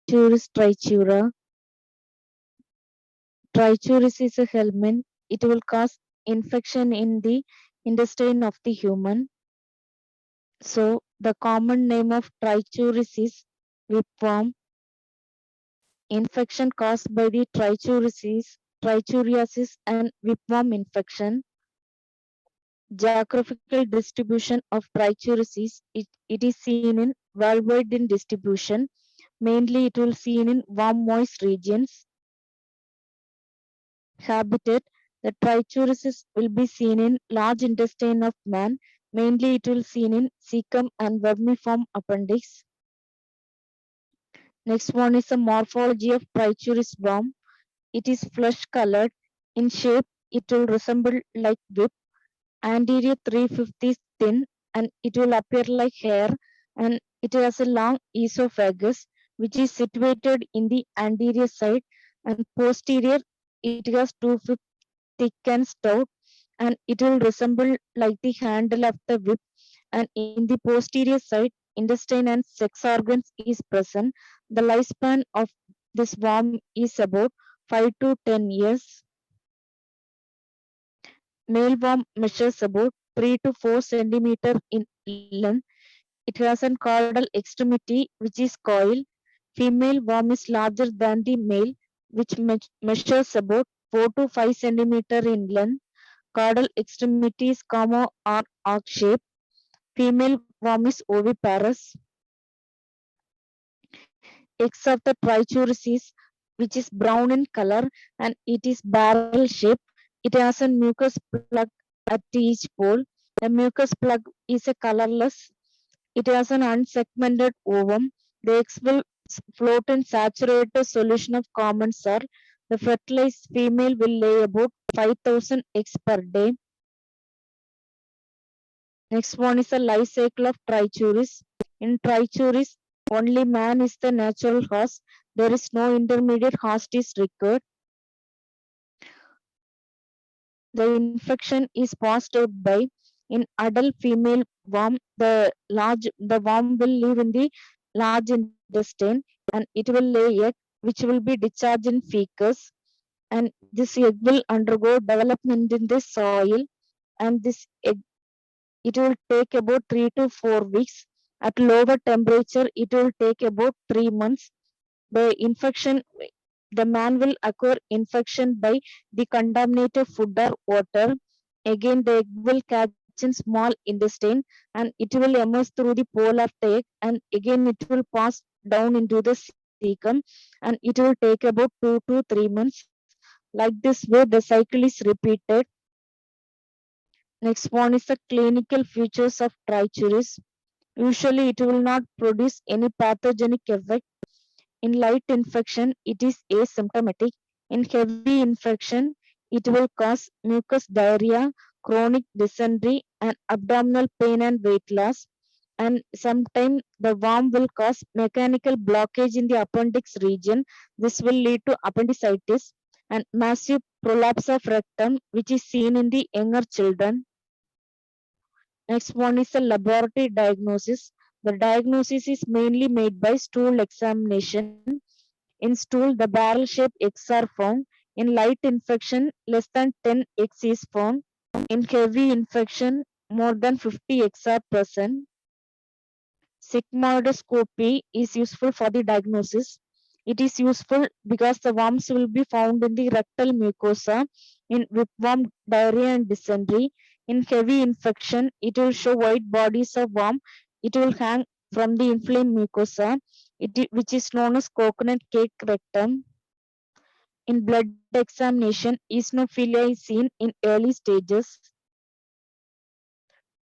Trichuris Trichura. Trichuris is a helminth. It will cause infection in the intestine of the human. So the common name of Trichuris is whipworm. Infection caused by the trichuriasis and whipworm infection. Geographical distribution of Trichuris, it is seen in worldwide in distribution. Mainly it will seen in warm moist regions. Habitat, the Trichuris will be seen in large intestine of man. Mainly it will seen in cecum and vermiform appendix. Next one is the morphology of Trichuris worm. It is flesh colored. In shape, it will resemble like whip. Anterior 3/5 is thin and it will appear like hair, and it has a long esophagus which is situated in the anterior side, and posterior it has 2/5 thick and stout, and it will resemble like the handle of the whip, and in the posterior side intestine and sex organs is present. The lifespan of this worm is about 5 to 10 years. Male worm measures about 3 to 4 centimeter in length. It has a caudal extremity which is coiled. Female worm is larger than the male, which measures about 4 to 5 centimeter in length. Caudal extremity is comma or arc shape. Female worm is oviparous. Eggs of the Trichuris is, which is brown in color, and it is barrel shaped. It has a mucus plug at each pole. The mucus plug is a colorless. It has an unsegmented ovum. The eggs will float in saturated solution of common soil. The fertilized female will lay about 5,000 eggs per day. Next one is the life cycle of Trichuris. In Trichuris, only man is the natural host. There is no intermediate host is required. The infection is passed out by in adult female worm. The worm will live in the large intestine, and it will lay egg which will be discharged in fecus, and this egg will undergo development in the soil, and this egg it will take about 3 to 4 weeks. At lower temperature, it will take about 3 months. The man will acquire infection by the contaminated food or water. Again, the egg will catch in small intestine, and it will emerge through the pole of the egg, and again it will pass down into the cecum, and it will take about 2 to 3 months. Like this way, the cycle is repeated. Next one is the clinical features of Trichuris. Usually, it will not produce any pathogenic effect. In light infection, it is asymptomatic. In heavy infection, it will cause mucus diarrhea, chronic dysentery, and abdominal pain and weight loss. And sometimes the worm will cause mechanical blockage in the appendix region. This will lead to appendicitis and massive prolapse of rectum, which is seen in the younger children. Next one is the laboratory diagnosis. The diagnosis is mainly made by stool examination. In stool, the barrel-shaped eggs are found. In light infection, less than 10 eggs is found. In heavy infection, more than 50 eggs are present. Sigmoidoscopy is useful for the diagnosis. It is useful because the worms will be found in the rectal mucosa in whipworm, diarrhea, and dysentery. In heavy infection, it will show white bodies of worm. It will hang from the inflamed mucosa, which is known as coconut cake rectum. In blood examination, eosinophilia is seen in early stages.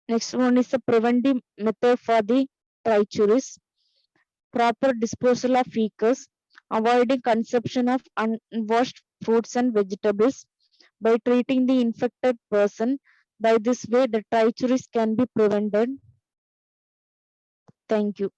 Next one is the preventive method for the Trichuris. Proper disposal of fecus, avoiding consumption of unwashed fruits and vegetables by treating the infected person. By this way, the Trichuris can be prevented. Thank you.